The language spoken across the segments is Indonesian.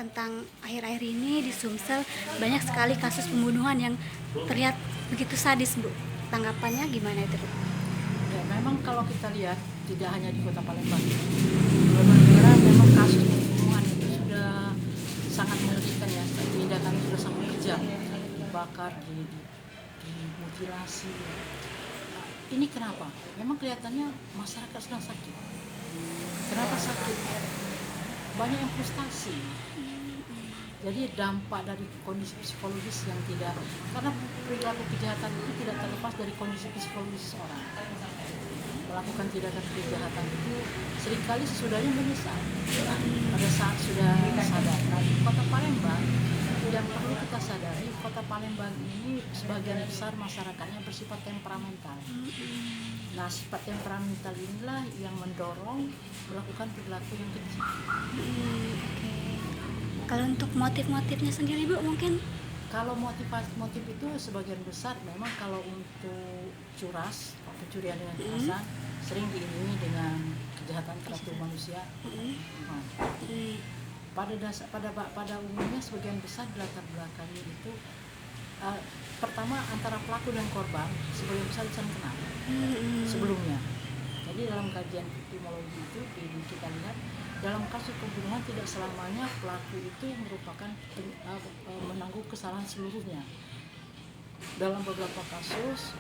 tentang akhir-akhir ini di Sumsel banyak sekali kasus pembunuhan yang terlihat begitu sadis, Bu. Tanggapannya gimana itu, Bu? Ya, memang kalau kita lihat tidak hanya di Kota Palembang, di beberapa daerah memang kasus pembunuhan itu sudah sangat mengerikan ya. Tindakan sudah sangat kejam, dibakar, dimutilasi. Nah, ini kenapa? Memang kelihatannya masyarakat sedang sakit. Kenapa sakit? Banyak yang frustasi. Jadi dampak dari kondisi psikologis yang tidak, karena perilaku kejahatan itu tidak terlepas dari kondisi psikologis seorang. Melakukan tindakan kejahatan itu seringkali sesudahnya menyesal pada saat sudah sadar. Nah, di Kota Palembang yang perlu kita sadari, Kota Palembang ini sebagian besar masyarakatnya bersifat temperamental. Nah, sifat temperamental inilah yang mendorong melakukan perilaku yang keji. Kalau untuk motif-motifnya sendiri, Bu, mungkin Kalau motif itu sebagian besar memang kalau untuk curas, pencurian dengan kekerasan sering diiringi dengan kejahatan terhadap manusia. Pada umumnya sebagian besar latar belakangnya itu pertama antara pelaku dan korban sebagian besar saling kenal sebelumnya. Jadi dalam kajian etimologi itu kita lihat dalam kasus pembunuhan tidak selamanya pelaku itu merupakan menanggung kesalahan seluruhnya. Dalam beberapa kasus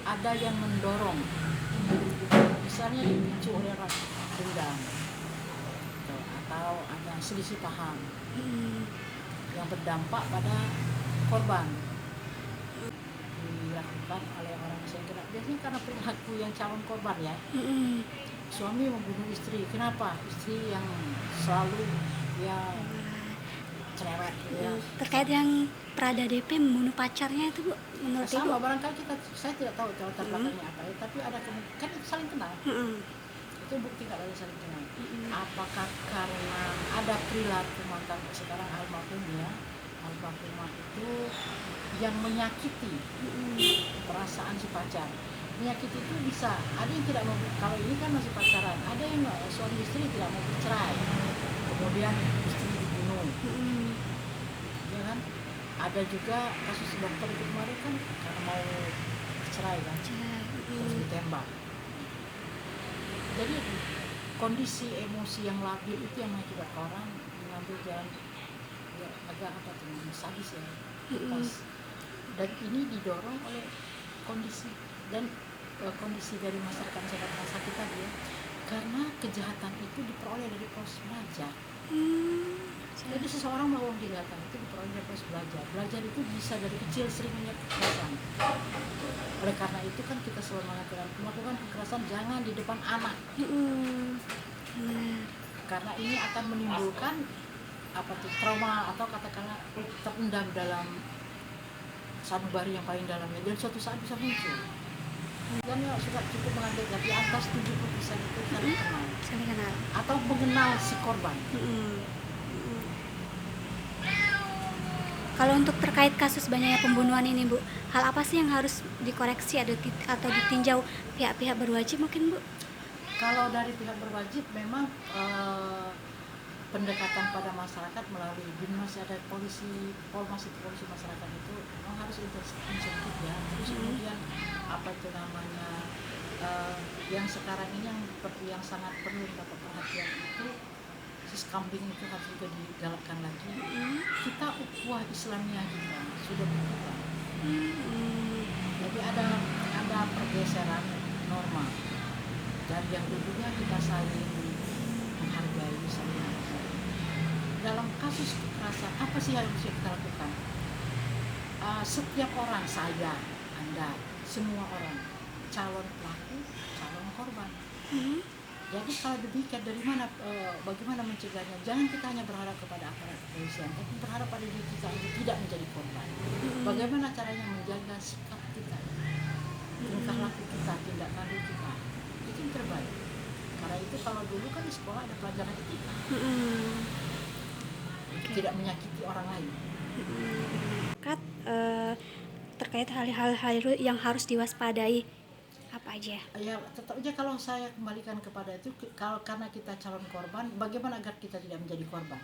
ada yang mendorong, misalnya dipicu oleh dendam atau ada selisih paham yang berdampak pada korban dilakukan oleh orang yang kena. Biasanya karena perilaku yang calon korban ya. Suami membunuh istri, kenapa? Istri yang selalu ya cerewet ya. terkait yang Prada DP membunuh pacarnya itu, Bu, menurut Ibu? Sama barangkali saya tidak tahu latar belakangnya apa ya, tapi ada kan itu saling kenal. Itu bukti kalau ada saling kenal. Apakah karena ada perilaku mantan sekarang almarhumah itu yang menyakiti perasaan si pacar? Menyakiti itu bisa, ada yang tidak mau, kalau ini kan masih pacaran, ada yang suami istri tidak mau bercerai, kemudian istri dibunuh, ya kan? Ada juga kasus dokter itu kemarin kan karena mau bercerai kan, terus ditembak. Jadi kondisi emosi yang labil itu yang mengakibatkan orang mengambil jalan ya, agak sadis ya, dan ini didorong oleh kondisi dari masyarakat masa kita dia, karena kejahatan itu diperoleh dari proses belajar. Jadi seseorang melakukan kejahatan itu diperoleh dari proses belajar itu bisa dari kecil sering melihat kekerasan. Oleh karena itu kan kita selalu melakukan kekerasan jangan di depan anak, karena ini akan menimbulkan trauma atau katakanlah terendam dalam sanubari yang paling dalamnya dan suatu saat bisa muncul. Dan ya sudah cukup mengambil di atas 70% itu saling kenal atau mengenal si korban. Kalau untuk terkait kasus banyaknya pembunuhan ini, Bu, hal apa sih yang harus dikoreksi atau ditinjau pihak-pihak berwajib mungkin, Bu? Kalau dari pihak berwajib memang pendekatan pada masyarakat melalui BINMAS, ada polisi masyarakat itu memang harus insentif ya. Terus kemudian apa itu namanya yang sekarang ini yang sangat perlu mendapat perhatian itu kambing itu harus juga digalakkan lagi. Kita ukhuwah Islamiyah kita sudah berubah. Jadi ada pergeseran norma. Dan yang dulunya kita saling menghargai, saling menghargai. Dalam kasus kekerasan apa sih yang harus kita lakukan? Setiap orang, saya, Anda, semua orang, calon pelaku, calon korban. Jadi kalau demikian bagaimana mencegahnya? Jangan kita hanya berharap kepada aparat kepolisian, tapi berharap pada diri kita untuk tidak menjadi korban. Bagaimana caranya menjaga sikap kita, tingkah laku kita, tindak lanjut kita, itu yang terbaik. Karena itu kalau dulu kan di sekolah ada pelajaran etika, tidak menyakiti orang lain. Terkait hal-hal yang harus diwaspadai apa aja? Ya tetap aja kalau saya kembalikan kepada itu, karena kita calon korban, bagaimana agar kita tidak menjadi korban?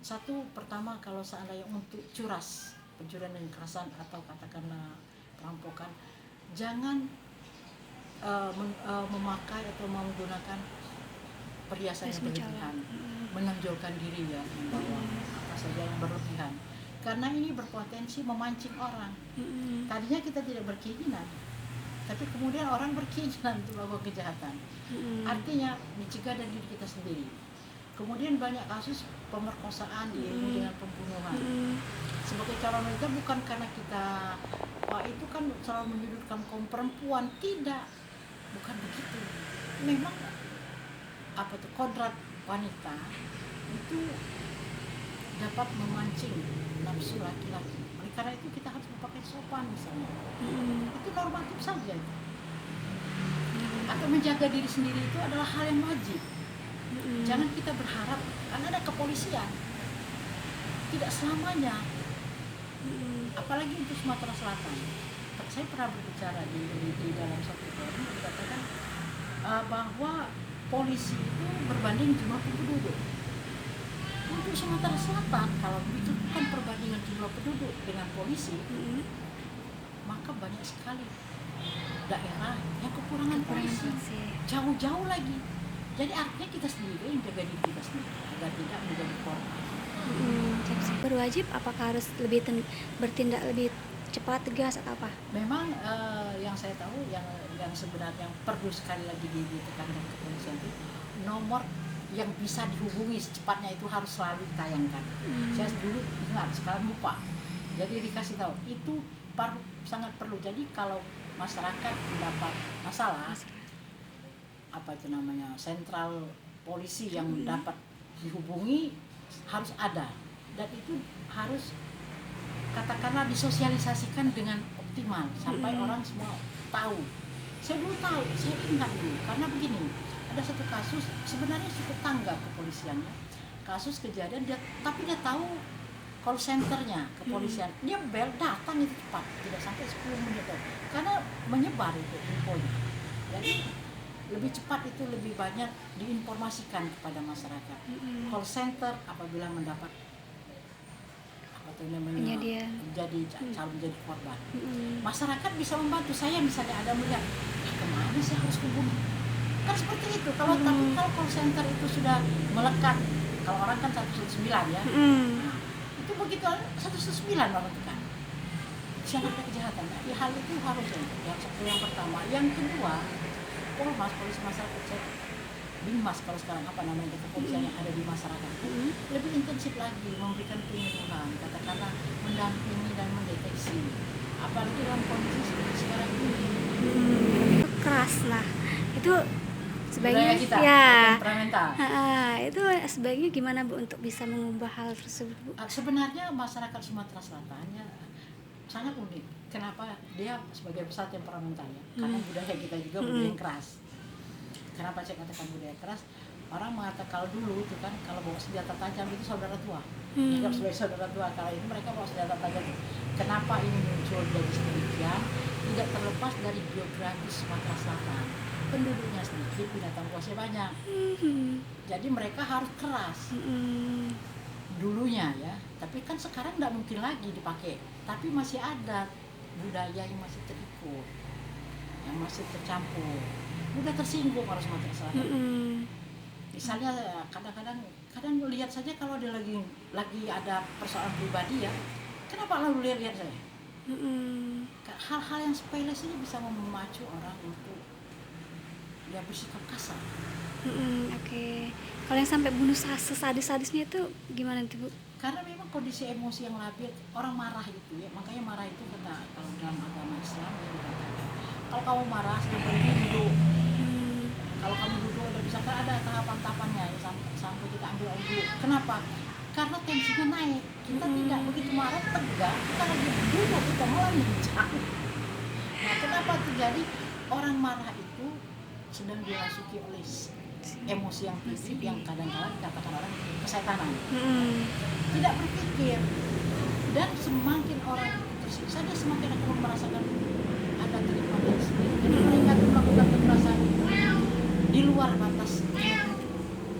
satu pertama kalau seandainya untuk curas pencurian dan kekerasan atau katakanlah perampokan, jangan memakai atau menggunakan perhiasan yang berlebihan, menonjolkan diri ya, membawa apa saja yang berlebihan, karena ini berpotensi memancing orang. Tadinya kita tidak berkeinginan, tapi kemudian orang berkeinginan untuk melakukan kejahatan. Artinya mencegah dari diri kita sendiri. Kemudian banyak kasus pemerkosaan diiringi dengan pembunuhan. Sebagai calon wanita bukan karena kita wah itu kan selalu menyudutkan kaum perempuan, tidak, bukan begitu. Memang apa tuh kodrat wanita itu dapat memancing nafsu laki-laki. Oleh karena itu kita harus berpakaian sopan misalnya. Itu normatif saja. Atau menjaga diri sendiri itu adalah hal yang wajib. Jangan kita berharap karena ada kepolisian. Tidak selamanya. Apalagi untuk Sumatera Selatan. Saya pernah berbicara di dalam satu forum dikatakan bahwa polisi itu berbanding jumlah penduduk. Untuk Sumatera Selatan, kalau begitu bukan perbandingan jumlah penduduk dengan polisi, maka banyak sekali daerah yang kekurangan polisi, jauh-jauh lagi. Jadi artinya kita sendiri yang jaga diri kita sendiri agar tidak menjadi korban. Berwajib apakah harus lebih bertindak lebih cepat, tegas atau apa? Memang yang saya tahu yang sebenarnya perlu sekali lagi ditekankan kepolisian itu nomor yang bisa dihubungi secepatnya itu harus selalu ditayangkan. Saya dulu ingat, sekarang lupa. Jadi dikasih tahu itu sangat perlu. Jadi kalau masyarakat mendapat masalah, apa itu namanya, sentral polisi yang dapat dihubungi harus ada, dan itu harus katakanlah disosialisasikan dengan optimal sampai orang semua tahu. Saya dulu tahu, saya ingat dulu karena begini, ada satu kasus sebenarnya cukup tanggap kepolisiannya, kasus kejadian tapi dia tahu call centernya kepolisian, dia bel datang itu cepat, tidak sampai 10 menit karena menyebar itu infonya. Jadi lebih cepat itu lebih banyak diinformasikan kepada masyarakat. Call center apabila mendapat apa itu namanya jadi calon menjadi korban, masyarakat bisa membantu. Saya misalnya ada melihat kemana sih harus hubungi, kan seperti itu. Tapi kalau call center itu sudah melekat, kalau orang kan 119 ya, nah, itu begitu 119 orang tekan siapa ada kejahatan. Nah, hal itu harus yang pertama. Yang kedua, polisi masyarakat, Binmas kalau sekarang apa namanya, kepolisian yang ada di masyarakat lebih intensif lagi memberikan perlindungan, katakanlah mendampingi dan mendeteksi, apalagi dalam kondisi seperti sekarang ini. Keras lah, itu sebaiknya kita, ya. Itu sebaiknya gimana Bu untuk bisa mengubah hal tersebut Bu? Sebenarnya masyarakat Sumatera Selatan ya sangat unik. Kenapa dia sebagai pusat temperamental ya? Karena budaya kita juga budaya yang keras. Kenapa saya katakan budaya keras? Orang mengatakan kalau dulu itu kan kalau bawa senjata tajam itu saudara tua. Dianggap sebagai saudara tua. Kalau ini mereka bawa senjata tajam. Kenapa ini muncul jadi sedemikian? Tidak terlepas dari geografis Sumatera Selatan. Penduduknya sedikit, binatang buasnya banyak. Jadi mereka harus keras. Dulunya ya. Tapi kan sekarang tidak mungkin lagi dipakai. Tapi masih ada budaya yang masih terikut, yang masih tercampur, mudah tersinggung orang Sumatera Selatan. Misalnya kadang lihat saja kalau dia lagi ada persoalan pribadi ya, kenapa lalu lihat saya? Hal-hal yang sepele saja bisa memacu orang untuk dia bersikap kasar. Oke. Kalau yang sampai bunuh sesadis-sadisnya itu gimana tuh Bu? Karena memang kondisi emosi yang labil, orang marah itu ya, makanya marah itu kata kalau dalam agama Islam ya dikatakan kalau kamu marah sudah berhenti duduk. Kalau kamu duduk udah bisa, kan ada tahapan-tahapannya ya, sampai kita ambil dulu. Kenapa? Karena tensinya naik. Kita tidak begitu marah tegak, kita lagi duduk, kita malah bincang. Nah, kenapa terjadi? Orang marah itu sedang dirasuki oleh emosi yang tinggi yang kadang-kadang dikatakan orang kesetanan. Tidak berpikir, dan semakin orang tersiksa dia semakin akan merasakan ada terimakan sendiri. Jadi mereka melakukan kekerasan di luar batas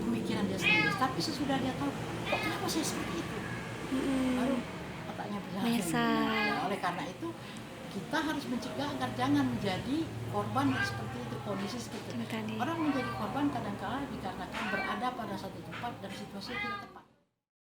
pemikiran dia sendiri. Tapi sesudah dia tahu, kok kenapa saya saya seperti itu, Mm-mm. baru otaknya berjalan. Menyesal. Ya, oleh karena itu kita harus mencegah agar jangan menjadi korban yang seperti itu, kondisi seperti itu. Tadi. Orang menjadi korban kadang-kala dikarenakan berada pada satu tempat dan situasi yang tidak tepat.